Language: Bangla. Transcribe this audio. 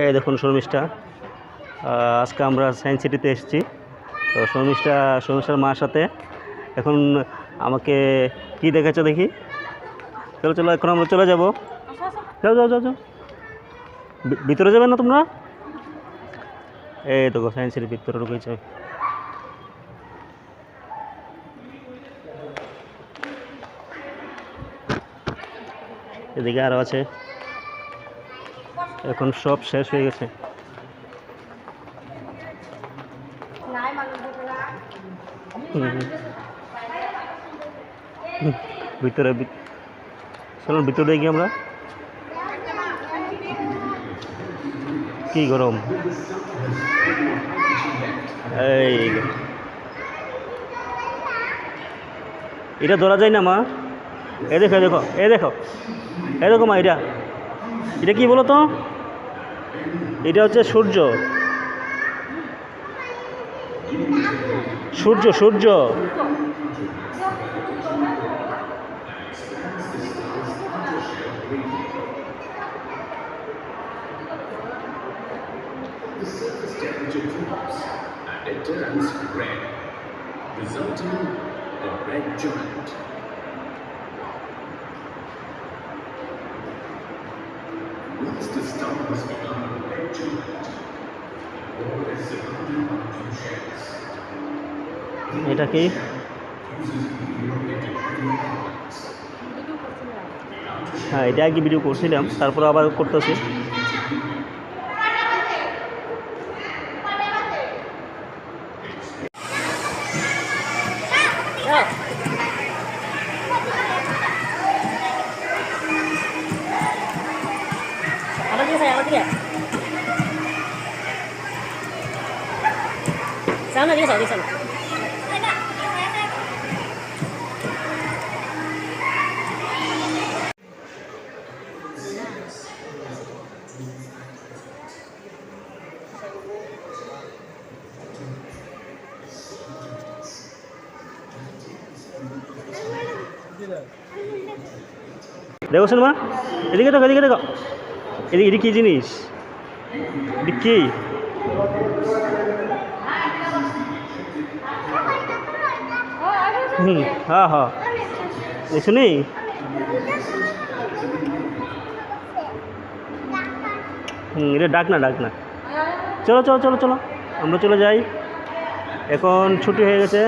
এই দেখুন শর্মিষ্ঠা, আজকে আমরা সায়েন্স সিটিতে এসেছি। তো শর্মিষ্ঠার মার সাথে এখন আমাকে কি দেখাচ্ছ দেখি। চলো চলো, এখন আমরা চলে যাবো। যাও যাও যাও যাও, ভিতরে যাবে না তোমরা? এই দেখো সায়েন্স সিটির ভিতরে ঢুকেছে। এদিকে আরও আছে, এখন সব শেষ হয়ে গেছে। ভিতরে চলুন ভিতরে গিয়ে আমরা। কি গরম! এই এটা ধরা যায় না মা। এই দেখো দেখো, এই দেখো, এই দেখো মা, এটা কি বলো তো? এটা হচ্ছে সূর্য। সূর্য সূর্য The surface temperature drops and it turns red, resulting in a red giant. Once the stars become a red giant, the world is surrounded by two shells. এটা কি? হ্যাঁ, এটা আগে ভিডিও করছিলাম, তারপর আবার করতেছি। Sana dia sana di sana. দেখো শোনো, এদিকে দেখো, এদিকে দেখো, এদিকে কি জিনিস? কি? হ্যাঁ হ্যাঁ, শুনি। এটা ডাক না, ডাক না। চলো চলো চলো চলো, আমরা চলে যাই। এখন ছুটি হয়ে গেছে।